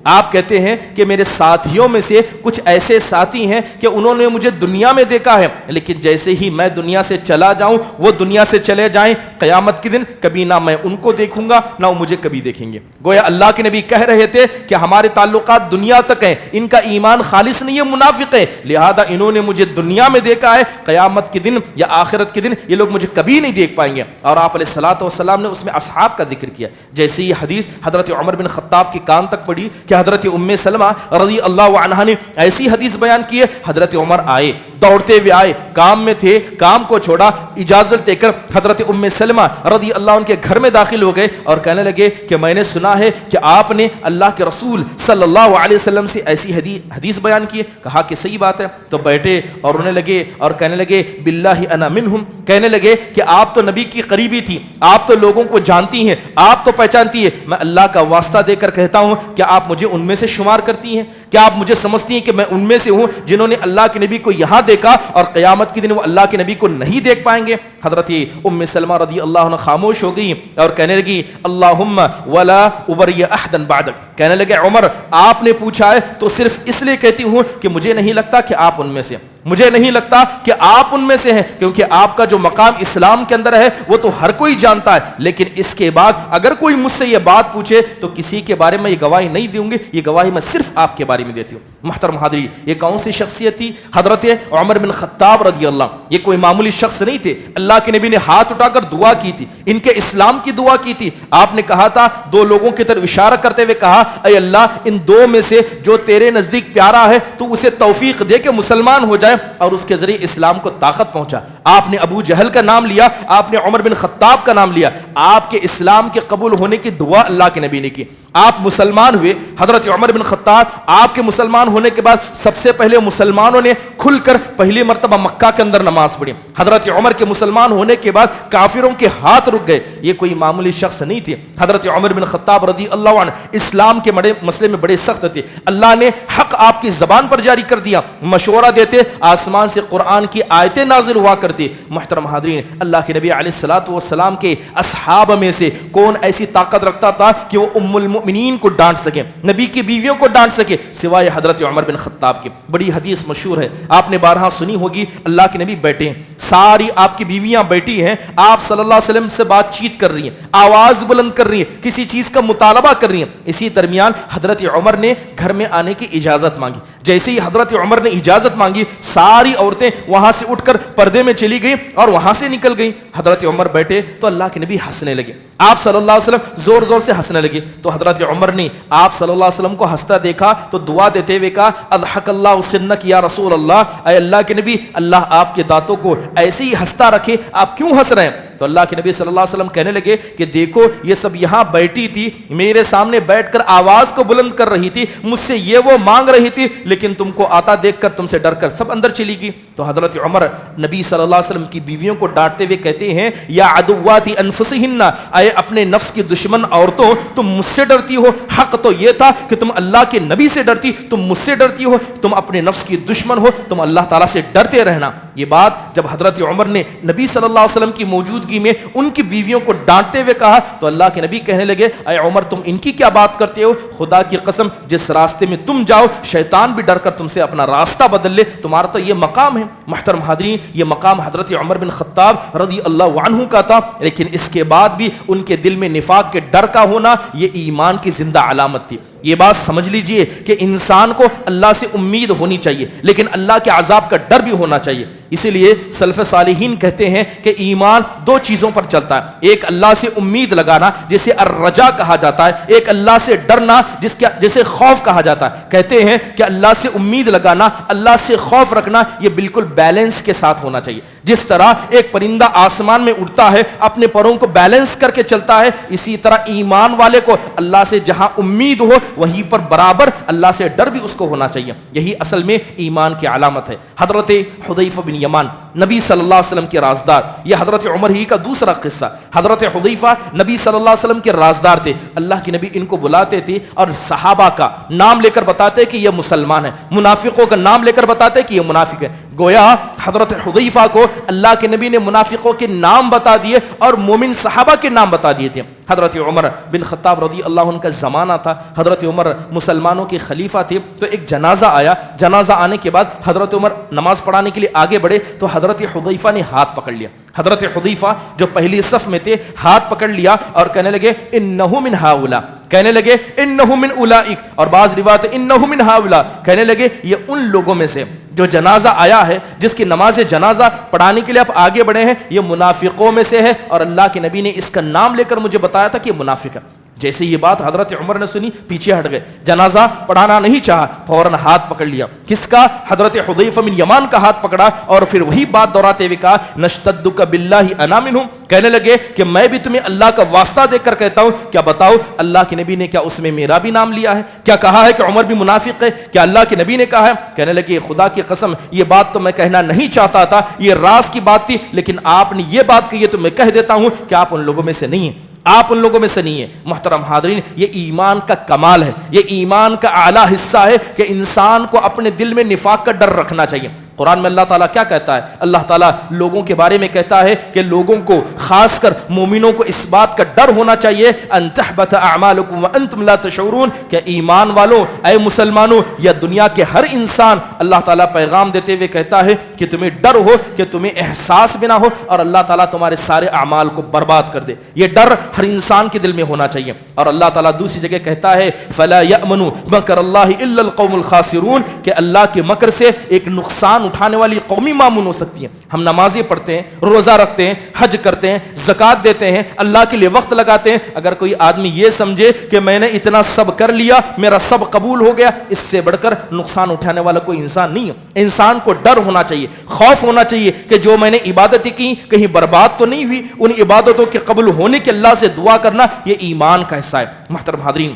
آپ کہتے ہیں کہ میرے ساتھیوں میں سے کچھ ایسے ساتھی ہیں کہ انہوں نے مجھے دنیا میں دیکھا ہے، لیکن جیسے ہی میں دنیا سے چلا جاؤں وہ دنیا سے چلے جائیں، قیامت کے دن کبھی نہ میں ان کو دیکھوں گا نہ وہ مجھے کبھی دیکھیں گے۔ گویا اللہ کے نبی کہہ رہے تھے کہ ہمارے تعلقات دنیا تک ہیں، ان کا ایمان خالص نہیں ہے، منافق ہے، لہذا انہوں نے مجھے دنیا میں دیکھا ہے، قیامت کے دن یا آخرت کے دن یہ لوگ مجھے کبھی نہیں دیکھ پائیں گے۔ اور آپ علیہ الصلوۃ والسلام نے اس میں اصحاب کا ذکر کیا۔ جیسے یہ حدیث حضرت عمر بن خطاب کے کان تک پڑی کہ حضرت ام سلمہ رضی اللہ عنہا نے ایسی حدیث بیان کی ہے، حضرت عمر آئے، دوڑتے ہوئے آئے، کام میں تھے، کام کو چھوڑا، اجازت دے کر حضرت ام سلمہ رضی اللہ عنہ کے گھر میں داخل ہو گئے اور کہنے لگے کہ میں نے سنا ہے کہ آپ نے اللہ کے رسول صلی اللہ علیہ وسلم سے ایسی حدیث بیان کی ہے۔ کہا کہ صحیح بات ہے۔ تو بیٹھے اور رونے لگے اور کہنے لگے باللہ انا منہم، کہنے لگے کہ آپ تو نبی کی قریبی تھی، آپ تو لوگوں کو جانتی ہیں، آپ تو پہچانتی ہیں، میں اللہ کا واسطہ دے کر کہتا ہوں کہ آپ مجھے ان میں سے شمار کرتی ہیں؟ کیا آپ مجھے سمجھتی ہیں کہ میں ان میں سے ہوں جنہوں نے اللہ کے نبی کو یہاں دیکھا اور قیامت کے دن وہ اللہ کے نبی کو نہیں دیکھ پائیں گے؟ حضرت ام سلمہ رضی اللہ عنہ خاموش ہو گئی اور کہنے لگی اللہم ولا ابری احدا بعدک، کہنے لگے عمر آپ نے پوچھا ہے تو صرف اس لیے کہتی ہوں کہ مجھے نہیں لگتا کہ آپ ان میں سے، مجھے نہیں لگتا کہ آپ ان میں سے ہیں، کیونکہ آپ کا جو مقام اسلام کے اندر ہے وہ تو ہر کوئی جانتا ہے، لیکن اس کے بعد اگر کوئی مجھ سے یہ بات پوچھے تو کسی کے بارے میں یہ گواہی نہیں دوں گی، یہ گواہی میں صرف آپ کے بارے میں دیتی ہوں۔ محترم حاضرین، یہ کون سی شخصیت تھی؟ حضرت عمر بن خطاب رضی اللہ، یہ کوئی معمولی شخص نہیں تھے۔ اللہ کے نبی نے ہاتھ اٹھا کر دعا کی تھی، ان کے اسلام کی دعا کی تھی۔ آپ نے کہا تھا، دو لوگوں کی طرف اشارہ کرتے ہوئے کہا، اے اللہ ان دو میں سے جو تیرے نزدیک پیارا ہے تو اسے توفیق دے کہ مسلمان ہو جائے، اور اس کے ذریعے اسلام کو طاقت پہنچا۔ آپ نے ابو جہل کا نام لیا، آپ نے عمر بن خطاب کا نام لیا، آپ کے اسلام کے قبول ہونے کی دعا اللہ کے نبی نے کی، آپ مسلمان ہوئے۔ حضرت عمر بن خطاب آپ کے مسلمان ہونے کے بعد سب سے پہلے مسلمانوں نے کھل کر پہلی مرتبہ مکہ کے اندر نماز پڑھی۔ حضرت عمر کے مسلمان ہونے کے بعد کافروں کے ہاتھ رک گئے، یہ کوئی معمولی شخص نہیں تھے۔ حضرت عمر بن خطاب رضی اللہ عنہ اسلام کے مسئلے میں بڑے سخت تھے، اللہ نے حق آپ کی زبان پر جاری کر دیا، مشورہ دیتے، آسمان سے قرآن کی آیتیں نازل ہوا کرتی۔ محترم حاضرین، اللہ کے نبی علیہ الصلوۃ والسلام کے اصحاب میں سے کون ایسی طاقت رکھتا تھا کہ وہ ام المؤمنین کو ڈانٹ سکے، نبی کی بیویوں کو ڈانٹ سکے، سوائے حضرت عمر بن خطاب کے؟ بڑی حدیث مشہور ہے، آپ نے بارہا سنی ہوگی، اللہ کے نبی بیٹھے ہیں، ساری آپ کی بیویاں بیٹھی ہیں، آپ صلی اللہ علیہ وسلم سے بات چیت کر رہی ہیں، آواز بلند کر رہی ہیں، کسی چیز کا مطالبہ کر رہی ہیں۔ اسی درمیان حضرت عمر نے گھر میں آنے کی اجازت مانگی، جیسے ہی حضرت عمر نے اجازت مانگی ساری عورتیں وہاں سے اٹھ کر پردے میں چلی گئیں اور وہاں سے نکل گئیں۔ حضرت عمر بیٹھے تو اللہ کے نبی ہنسنے لگے، آپ صلی اللہ علیہ وسلم زور زور سے ہنسنے لگے، تو حضرت عمر نے آپ صلی اللہ علیہ وسلم کو ہنستا دیکھا تو دعا دیتے ہوئے کہا اضحک اللہ سنک یا رسول اللہ، اے اللہ کے نبی اللہ آپ کے دانتوں کو ایسے ہی ہنستا رکھے، آپ کیوں ہنس رہے ہیں؟ تو اللہ کے نبی صلی اللہ علیہ وسلم کہنے لگے کہ دیکھو یہ سب یہاں بیٹھی تھی, میرے سامنے بیٹھ کر آواز کو بلند کر رہی تھی, مجھ سے یہ وہ مانگ رہی تھی, لیکن تم کو آتا دیکھ کر تم سے ڈر کر سب اندر چلی گئی. تو حضرت عمر نبی صلی اللہ علیہ وسلم کی بیویوں کو ڈانٹتے ہوئے کہتے ہیں یا عدوات انفسہن, اے اپنے نفس کی دشمن عورتوں تم مجھ سے ڈرتی ہو, حق تو یہ تھا کہ تم اللہ کے نبی سے ڈرتی, تم مجھ سے ڈرتی ہو, تم اپنے نفس کی دشمن ہو, تم اللہ تعالیٰ سے ڈرتے رہنا. یہ بات جب حضرت عمر نے نبی صلی اللہ علیہ وسلم کی موجودگی میں ان کی بیویوں کو ڈانٹتے ہوئے کہا تو اللہ کے نبی کہنے لگے اے عمر تم ان کی کیا بات کرتے ہو, خدا کی قسم جس راستے میں تم جاؤ شیطان بھی ڈر کر تم سے اپنا راستہ بدل لے, تمہارا تو یہ مقام ہے. محترم حاضرین, یہ مقام حضرت عمر بن خطاب رضی اللہ عنہ کا تھا, لیکن اس کے بعد بھی ان کے دل میں نفاق کے ڈر کا ہونا یہ ایمان کی زندہ علامت تھی. یہ بات سمجھ لیجئے کہ انسان کو اللہ سے امید ہونی چاہیے, لیکن اللہ کے عذاب کا ڈر بھی ہونا چاہیے. اسی لیے سلف صالحین کہتے ہیں کہ ایمان دو چیزوں پر چلتا ہے, ایک اللہ سے امید لگانا جسے الرجا کہا جاتا ہے, ایک اللہ سے ڈرنا جسے خوف کہا جاتا ہے. کہتے ہیں کہ اللہ سے امید لگانا, اللہ سے خوف رکھنا یہ بالکل بیلنس کے ساتھ ہونا چاہیے. جس طرح ایک پرندہ آسمان میں اڑتا ہے اپنے پروں کو بیلنس کر کے چلتا ہے, اسی طرح ایمان والے کو اللہ سے جہاں امید ہو وہیں پر برابر اللہ سے ڈر بھی اس کو ہونا چاہیے. یہی اصل میں ایمان کی علامت ہے. حضرت حذیفہ بن یمان نبی صلی اللہ علیہ وسلم کے رازدار, یہ حضرت عمر ہی کا دوسرا قصہ. حضرت حذیفہ نبی صلی اللہ علیہ وسلم کے رازدار تھے. اللہ کے نبی ان کو بلاتے تھے اور صحابہ کا نام لے کر بتاتے کہ یہ مسلمان ہے, منافقوں کا نام لے کر بتاتے کہ یہ منافق ہے. گویا حضرت حذیفہ کو اللہ کے نبی نے منافقوں کے نام بتا دیے اور مومن صحابہ کے نام بتا دیے تھے. حضرت عمر بن خطاب رضی اللہ عنہ کا زمانہ تھا, حضرت عمر مسلمانوں کے خلیفہ تھے. تو ایک جنازہ آیا, جنازہ آنے کے بعد حضرت عمر نماز پڑھانے کے لیے آگے بڑھے تو حضرت حذیفہ نے ہاتھ پکڑ لیا. حضرت حذیفہ جو پہلی صف میں تھے ہاتھ پکڑ لیا اور کہنے لگے انہو من ہاؤلا, کہنے لگے انہو من اولئک, اور بعض روایت انہو من ہاؤلا, کہنے لگے یہ ان لوگوں میں سے جو جنازہ آیا ہے, جس کی نماز جنازہ پڑھانے کے لیے آپ آگے بڑھے ہیں, یہ منافقوں میں سے ہے اور اللہ کے نبی نے اس کا نام لے کر مجھے بتایا تھا کہ یہ منافق ہے. جیسے یہ بات حضرت عمر نے سنی پیچھے ہٹ گئے, جنازہ پڑھانا نہیں چاہا, فوراً ہاتھ پکڑ لیا. کس کا؟ حضرت حذیفہ بن یمان کا ہاتھ پکڑا اور پھر وہی بات دہراتے ہوئے کہا نشتدک باللہ انا منہم, کہنے لگے کہ میں بھی تمہیں اللہ کا واسطہ دے کر کہتا ہوں, کیا بتاؤ اللہ کے نبی نے کیا اس میں میرا بھی نام لیا ہے؟ کیا کہا ہے کہ عمر بھی منافق ہے؟ کیا اللہ کے نبی نے کہا ہے؟ کہنے لگے خدا کی قسم یہ بات تو میں کہنا نہیں چاہتا تھا, یہ راز کی بات تھی, لیکن آپ نے یہ بات کہی ہے تو میں کہہ دیتا ہوں کہ آپ ان لوگوں میں سے نہیں ہیں, آپ ان لوگوں میں سے نہیں ہیں. محترم حاضرین, یہ ایمان کا کمال ہے, یہ ایمان کا اعلیٰ حصہ ہے کہ انسان کو اپنے دل میں نفاق کا ڈر رکھنا چاہیے. قرآن میں اللہ تعالیٰ کیا کہتا ہے؟ اللہ تعالیٰ لوگوں کے بارے میں کہتا ہے کہ لوگوں کو, خاص کر مومنوں کو اس بات کا ڈر ہونا چاہیے ان تحبط اعمالکم وانتم لا تشعرون, کہ ایمان والوں, اے مسلمانوں یا دنیا کے ہر انسان, اللہ تعالیٰ پیغام دیتے ہوئے کہتا ہے کہ تمہیں ڈر ہو, کہ تمہیں احساس بھی نہ ہو اور اللہ تعالیٰ تمہارے سارے اعمال کو برباد کر دے. یہ ڈر ہر انسان کے دل میں ہونا چاہیے. اور اللہ تعالیٰ دوسری جگہ کہتا ہے فلا یأمن مکر اللہ الا القوم الخاسرون, کہ اللہ کے مکر سے ایک نقصان اٹھانے والی قومی معمون ہو سکتی ہے. ہم نمازیں پڑھتے ہیں, روزہ رکھتے ہیں, حج کرتے ہیں, زکوٰۃ دیتے ہیں, اللہ کے لیے وقت لگاتے ہیں, اگر کوئی آدمی یہ سمجھے کہ میں نے اتنا سب کر لیا, میرا سب قبول ہو گیا, اس سے بڑھ کر نقصان اٹھانے والا کوئی انسان نہیں ہے. انسان کو ڈر ہونا چاہیے, خوف ہونا چاہیے کہ جو میں نے عبادتیں کی کہیں برباد تو نہیں ہوئی. ان عبادتوں کے قبول ہونے کے اللہ سے دعا کرنا یہ ایمان کا حصہ ہے. محترم حاضرین,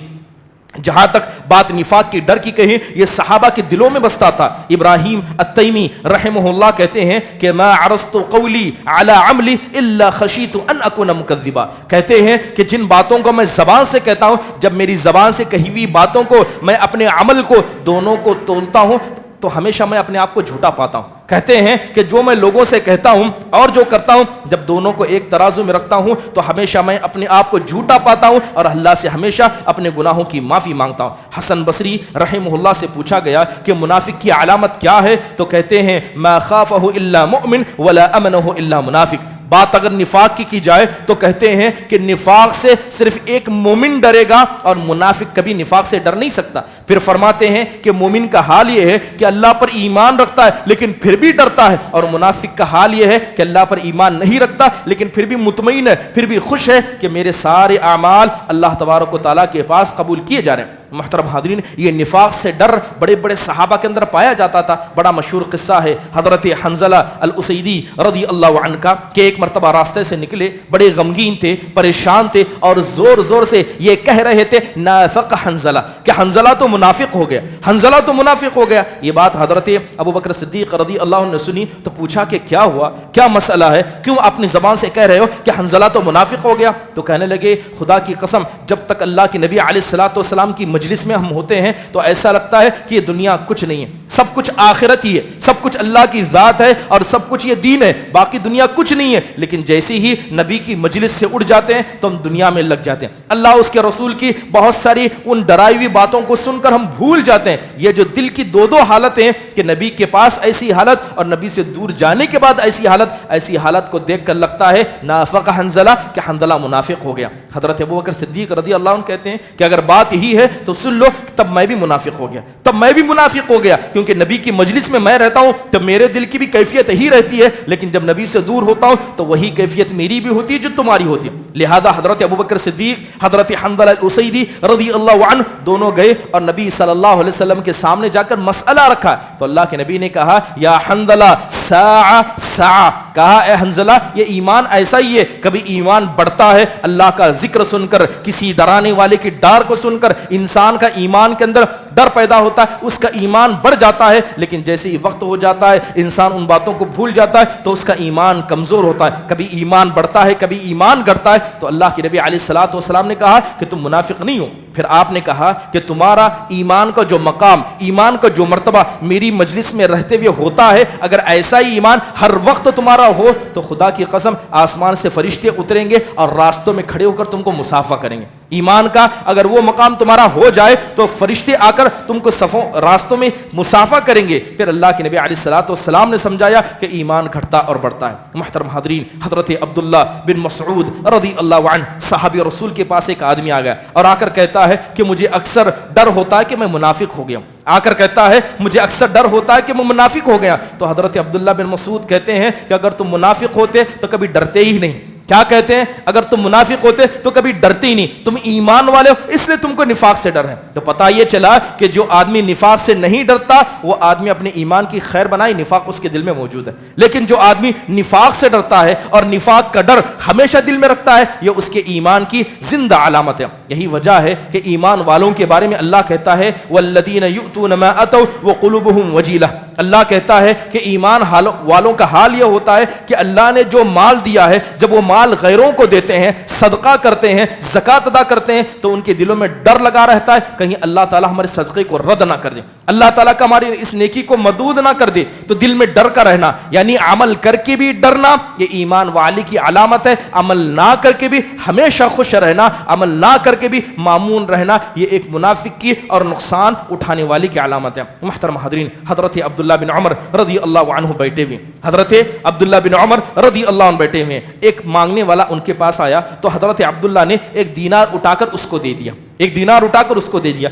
جہاں تک بات نفاق کی ڈر کی کہیں, یہ صحابہ کے دلوں میں بستا تھا. ابراہیم التیمی رحمہ اللہ کہتے ہیں کہ ما عرضت قولی علی عملی الا خشیت ان اکون مکذبا, کہتے ہیں کہ جن باتوں کو میں زبان سے کہتا ہوں, جب میری زبان سے کہی ہوئی باتوں کو میں اپنے عمل کو دونوں کو تولتا ہوں تو ہمیشہ میں اپنے آپ کو جھوٹا پاتا ہوں. کہتے ہیں کہ جو میں لوگوں سے کہتا ہوں اور جو کرتا ہوں, جب دونوں کو ایک ترازو میں رکھتا ہوں تو ہمیشہ میں اپنے آپ کو جھوٹا پاتا ہوں اور اللہ سے ہمیشہ اپنے گناہوں کی معافی مانگتا ہوں. حسن بصری رحمہ اللہ سے پوچھا گیا کہ منافق کی علامت کیا ہے, تو کہتے ہیں ما خافہ الا مؤمن ولا امنہ الا منافق. بات اگر نفاق کی جائے تو کہتے ہیں کہ نفاق سے صرف ایک مومن ڈرے گا اور منافق کبھی نفاق سے ڈر نہیں سکتا. پھر فرماتے ہیں کہ مومن کا حال یہ ہے کہ اللہ پر ایمان رکھتا ہے لیکن پھر بھی ڈرتا ہے, اور منافق کا حال یہ ہے کہ اللہ پر ایمان نہیں رکھتا لیکن پھر بھی مطمئن ہے, پھر بھی خوش ہے کہ میرے سارے اعمال اللہ تبارک و تعالیٰ کے پاس قبول کیے جا رہے ہیں. محترم حاضرین، یہ نفاق سے ڈر بڑے بڑے صحابہ کے اندر پایا جاتا تھا۔ بڑا مشہور قصہ ہے حضرت حنظلہ الاسیدی رضی اللہ عنہ کا کہ ایک مرتبہ راستے سے نکلے، بڑے غمگین تھے، پریشان تھے، اور زور زور سے یہ کہہ رہے تھے نافق حنظلہ، کہ حنظلہ تو منافق ہو گیا، حنظلہ تو منافق ہو گیا۔ یہ بات حضرت ابو بکر صدیق رضی اللہ عنہ نے سنی تو پوچھا کہ کیا ہوا، کیا مسئلہ ہے، کیوں اپنی زبان سے کہہ رہے ہو کہ حنظلہ تو منافق ہو گیا؟ تو کہنے لگے خدا کی قسم، جب تک اللہ کے نبی علیہ الصلوۃ والسلام کی مجلس میں ہم ہوتے ہیں تو ایسا لگتا ہے کہ یہ دنیا کچھ نہیں ہے، سب کچھ آخرت ہی ہے، سب کچھ اللہ کی ذات ہے اور سب کچھ یہ دین ہے، باقی دنیا کچھ نہیں ہے۔ لیکن جیسے ہی نبی کی مجلس سے اٹھ جاتے ہیں تو ہم دنیا میں لگ جاتے ہیں، اللہ اس کے رسول کی بہت ساری ان ڈرائی ہوئی باتوں کو سن کر ہم بھول جاتے ہیں۔ یہ جو دل کی دو حالتیں کہ نبی کے پاس ایسی حالت اور نبی سے دور جانے کے بعد ایسی حالت کو دیکھ کر لگتا ہے نافق حنظلہ، کہ حنظلہ منافق ہو گیا۔ حضرت ابوبکر صدیق رضی اللہ عنہ کہتے ہیں کہ اگر بات یہی ہے تو سن لو، تب میں بھی منافق ہو گیا، تب میں بھی منافق ہو گیا، کیونکہ نبی کی مجلس میں رہتا ہوں تو میرے دل کی بھی کیفیت ہی رہتی ہے، لیکن جب نبی سے دور ہوتا ہوں تو وہی کیفیت میری بھی ہوتی ہے جو تمہاری ہوتی ہے۔ لہذا حضرت ابوبکر صدیق، حضرت حنظلہ الاسیدی رضی اللہ عنہ دونوں گئے اور نبی صلی اللہ علیہ وسلم کے سامنے جا کر مسئلہ رکھا تو اللہ کے نبی نے کہا یا حنظلہ ساعہ ساعہ، کہا اے حنظلہ یہ ایمان ایسا ہی ہے، کبھی ایمان بڑھتا ہے اللہ کا ذکر سن کر، کسی ڈرانے والے کی ڈار کو سن کر انسان کا ایمان کے اندر ڈر پیدا ہوتا ہے، اس کا ایمان بڑھ جاتا ہے، لیکن جیسے ہی وقت ہو جاتا ہے انسان ان باتوں کو بھول جاتا ہے تو اس کا ایمان کمزور ہوتا ہے، کبھی ایمان بڑھتا ہے کبھی ایمان گھٹتا ہے۔ تو اللہ کے نبی علیہ الصلوۃ والسلام نے کہا کہ تم منافق نہیں ہو۔ پھر آپ نے کہا کہ تمہارا ایمان کا جو مقام، ایمان کا جو مرتبہ میری مجلس میں رہتے ہوئے ہوتا ہے، اگر ایسا ہی ایمان ہر وقت تمہارا ہو تو خدا کی قسم آسمان سے فرشتے اتریں گے اور راستوں میں کھڑے ہو کر تم کو مصافحہ کریں گے۔ ایمان کا اگر وہ مقام تمہارا ہو جائے تو فرشتے آ کر تم کو صفوں راستوں میں مصافحہ کریں گے۔ پھر اللہ کے نبی علیہ الصلوۃ والسلام نے سمجھایا کہ ایمان گھٹتا اور بڑھتا ہے۔ محترم حاضرین، حضرت عبداللہ بن مسعود رضی اللہ عنہ صحابی رسول کے پاس ایک آدمی آ گیا اور آ کر کہتا ہے کہ مجھے اکثر ڈر ہوتا ہے کہ میں منافق ہو گیا ہوں، آ کر کہتا ہے مجھے اکثر ڈر ہوتا ہے کہ میں منافق ہو گیا۔ تو حضرت عبداللہ بن مسعود کہتے ہیں کہ اگر تم منافق ہوتے تو کبھی ڈرتے ہی نہیں۔ کیا کہتے ہیں؟ اگر تم منافق ہوتے تو کبھی ڈرتے ہی نہیں، تم ایمان والے ہو اس لیے تم کو نفاق سے ڈر ہے۔ تو پتہ یہ چلا کہ جو آدمی نفاق سے نہیں ڈرتا وہ آدمی اپنے ایمان کی خیر بنائے، نفاق اس کے دل میں موجود ہے، لیکن جو آدمی نفاق سے ڈرتا ہے اور نفاق کا ڈر ہمیشہ دل میں رکھتا ہے یہ اس کے ایمان کی زندہ علامت ہے۔ یہی وجہ ہے کہ ایمان والوں کے بارے میں اللہ کہتا ہے والذین یؤتون ما اتوا وقلوبهم وجیلہ، اللہ کہتا ہے کہ ایمان والوں کا حال یہ ہوتا ہے کہ اللہ نے جو مال دیا ہے جب وہ مال غیروں کو دیتے ہیں، صدقہ کرتے ہیں، زکوٰۃ ادا کرتے ہیں تو ان کے دلوں میں ڈر لگا رہتا ہے کہیں اللہ تعالیٰ ہمارے صدقے کو رد نہ کر دے، اللہ تعالیٰ کا ہماری اس نیکی کو مردود نہ کر دے، تو دل میں ڈر کا رہنا یعنی عمل کر کے بھی ڈرنا یہ ایمان والی کی علامت ہے، عمل نہ کر کے بھی ہمیشہ خوش رہنا، عمل نہ کر کے بھی معمون رہنا یہ ایک منافق کی اور نقصان اٹھانے والی کی علامت ہے۔ محترم حاضرین، حضرت عبداللہ بن عمر رضی اللہ عنہ بیٹھے ہوئے، حضرت عبداللہ بن عمر رضی اللہ عنہ بیٹھے ہوئے، ایک مانگنے والا ان کے پاس آیا تو حضرت عبداللہ نے ایک دینار اٹھا کر اس کو دے دیا، ایک دینار اٹھا کر اس کو دے دیا۔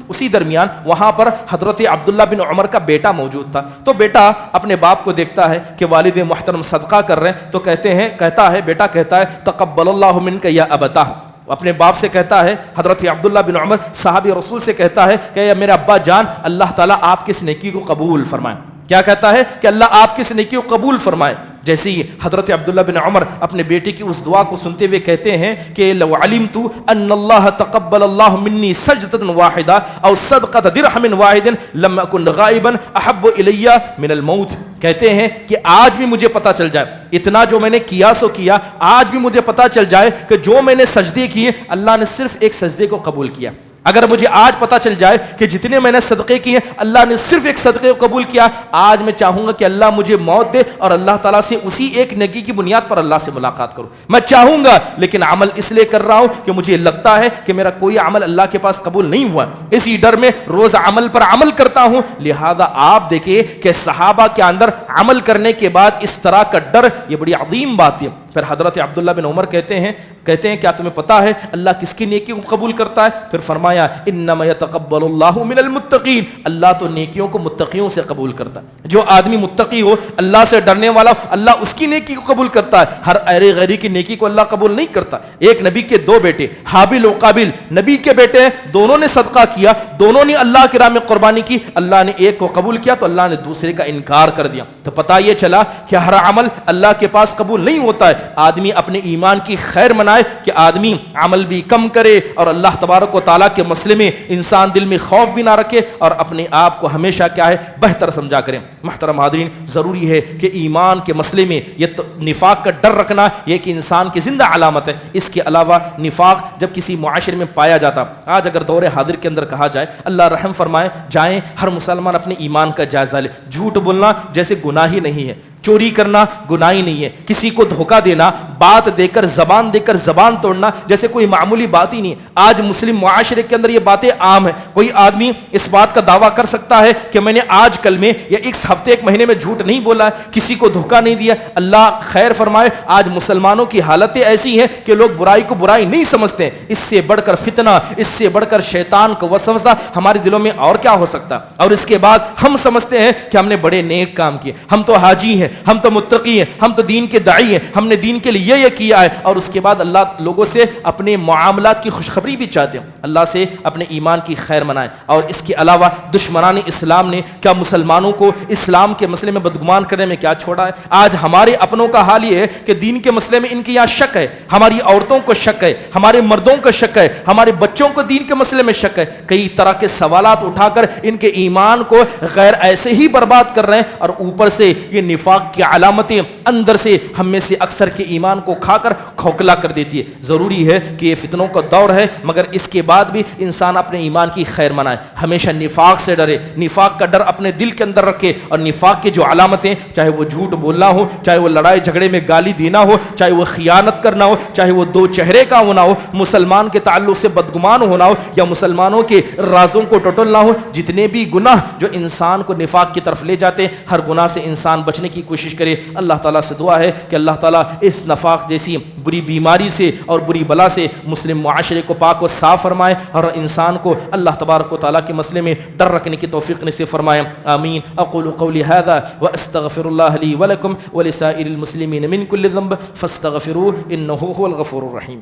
اسی درمیان وہاں پر حضرت عبداللہ بن عمر کا بیٹا موجود تھا، تو بیٹا اپنے باپ کو دیکھتا ہے کہ والد محترم صدقہ کر رہے ہیں تو بیٹا کہتا ہے تقبل اللہ منک یا ابتہ، اپنے باپ سے کہتا ہے، حضرت عبداللہ بن عمر صحابی رسول سے کہتا ہے کہ میرے ابا جان اللہ تعالیٰ آپ کی اس نیکی کو قبول فرمائے۔ کیا کہتا ہے کہ اللہ آپ کی اس نیکی کو قبول فرمائے۔ جیسے ہی حضرت عبداللہ بن عمر اپنے بیٹے کی اس دعا کو سنتے ہوئے کہتے ہیں کہ لو علمت ان اللہ تقبل اللہ منی سجدۃ واحدہ او صدقۃ درہم واحد لم اکن غائبا احب الی من الموت، کہتے ہیں کہ آج بھی مجھے پتہ چل جائے اتنا جو میں نے کیا سو کیا، آج بھی مجھے پتہ چل جائے کہ جو میں نے سجدے کیے اللہ نے صرف ایک سجدے کو قبول کیا، اگر مجھے آج پتہ چل جائے کہ جتنے میں نے صدقے کیے اللہ نے صرف ایک صدقے کو قبول کیا، آج میں چاہوں گا کہ اللہ مجھے موت دے اور اللہ تعالیٰ سے اسی ایک نیکی کی بنیاد پر اللہ سے ملاقات کروں، میں چاہوں گا، لیکن عمل اس لیے کر رہا ہوں کہ مجھے لگتا ہے کہ میرا کوئی عمل اللہ کے پاس قبول نہیں ہوا، اسی ڈر میں روز عمل پر عمل کرتا ہوں۔ لہذا آپ دیکھیں کہ صحابہ کے اندر عمل کرنے کے بعد اس طرح کا ڈر یہ بڑی عظیم بات ہے۔ پھر حضرت عبداللہ بن عمر کہتے ہیں کیا تمہیں پتا ہے اللہ کس کی نیکی کو قبول کرتا ہے؟ پھر فرمایا انما یتقبل اللہ من المتقین، اللہ تو نیکیوں کو متقیوں سے قبول کرتا ہے۔ جو آدمی متقی ہو، اللہ سے ڈرنے والا ہو، اللہ اس کی نیکی کو قبول کرتا ہے، ہر ایرے غیری کی نیکی کو اللہ قبول نہیں کرتا۔ ایک نبی کے دو بیٹے حابل و قابل، نبی کے بیٹے ہیں، دونوں نے صدقہ کیا، دونوں نے اللہ کی راہ میں قربانی کی، اللہ نے ایک کو قبول کیا تو اللہ نے دوسرے کا انکار کر دیا۔ تو پتہ یہ چلا کہ ہر عمل اللہ کے پاس قبول نہیں ہوتا ہے۔ آدمی اپنے ایمان کی خیر منائے کہ آدمی عمل بھی کم کرے اور اللہ تبارک و تعالیٰ کے مسئلے میں انسان دل میں خوف بھی نہ رکھے اور اپنے آپ کو ہمیشہ کیا ہے بہتر سمجھا کریں۔ محترم حاضرین، ضروری ہے کہ ایمان کے مسئلے میں یہ نفاق کا ڈر رکھنا یہ کہ انسان کی زندہ علامت ہے۔ اس کے علاوہ نفاق جب کسی معاشرے میں پایا جاتا، آج اگر دور حاضر کے اندر کہا جائے، اللہ رحم فرمائے، جائیں ہر مسلمان اپنے ایمان کا جائزہ لے۔ جھوٹ بولنا جیسے گناہ ہی نہیں ہے، چوری کرنا گناہ ہی نہیں ہے، کسی کو دھوکہ دینا، بات دے کر زبان توڑنا جیسے کوئی معمولی بات ہی نہیں ہے۔ آج مسلم معاشرے کے اندر یہ باتیں عام ہیں۔ کوئی آدمی اس بات کا دعویٰ کر سکتا ہے کہ میں نے آج کل میں یا اس ہفتے ایک مہینے میں جھوٹ نہیں بولا ہے، کسی کو دھوکہ نہیں دیا۔ اللہ خیر فرمائے، آج مسلمانوں کی حالتیں ایسی ہیں کہ لوگ برائی کو برائی نہیں سمجھتے ہیں۔ اس سے بڑھ کر فتنہ، اس سے بڑھ کر شیطان کو وسوسہ ہمارے دلوں میں اور کیا ہو سکتا؟ اور اس کے بعد ہم سمجھتے ہیں کہ ہم نے بڑے نیک کام کیے، ہم تو حاجی ہیں، ہم تو متقی ہیں، ہم تو دین کے داعی ہیں، ہم نے دین کے لیے یہ کیا ہے، اور اس کے بعد اللہ لوگوں سے اپنے معاملات کی خوشخبری بھی چاہتے ہیں۔ اللہ سے اپنے ایمان کی خیر منائیں۔ اور اس کے علاوہ دشمنان اسلام نے کیا مسلمانوں کو اسلام کے مسئلے میں بدگمان کرنے میں کیا چھوڑا ہے؟ آج ہمارے اپنوں کا حال یہ ہے کہ دین کے مسئلے میں ان کے یہاں شک ہے، ہماری عورتوں کو شک ہے، ہمارے مردوں کو شک ہے، ہمارے بچوں کو دین کے مسئلے میں شک ہے۔ کئی طرح کے سوالات اٹھا کر ان کے ایمان کو غیر ایسے ہی برباد کر رہے ہیں، اور اوپر سے یہ نفاق کی علامتیں اندر سے ہم میں سے اکثر کے ایمان کو کھا کر کھوکھلا کر دیتی ہے۔ ضروری ہے کہ یہ فتنوں کا دور ہے، مگر اس کے بعد بھی انسان اپنے ایمان کی خیر منائے، ہمیشہ نفاق سے ڈرے، نفاق کا ڈر اپنے دل کے اندر رکھے، اور نفاق کی جو علامتیں، چاہے وہ جھوٹ بولنا ہو، چاہے وہ لڑائی جھگڑے میں گالی دینا ہو، چاہے وہ خیانت کرنا ہو، چاہے وہ دو چہرے کا ہونا ہو، مسلمان کے تعلق سے بدگمان ہونا ہو، یا مسلمانوں کے رازوں کو ٹٹولنا ہو، جتنے بھی گناہ جو انسان کو نفاق کی طرف لے جاتے ہیں، ہر گناہ سے انسان بچنے کی کوشش کرے۔ اللہ تعالیٰ سے دعا ہے کہ اللہ تعالیٰ اس نفاق جیسی بری بیماری سے اور بری بلا سے مسلم معاشرے کو پاک و صاف فرمائے، اور انسان کو اللہ تبارک و تعالیٰ کے مسئلے میں ڈر رکھنے کی توفیق نصیب فرمائے۔ آمین۔ اقول قولی ھذا واستغفر اللہ لی ولکم ولسائر المسلمین من کل ذنب فاستغفروہ انہ هو الغفور الرحیم۔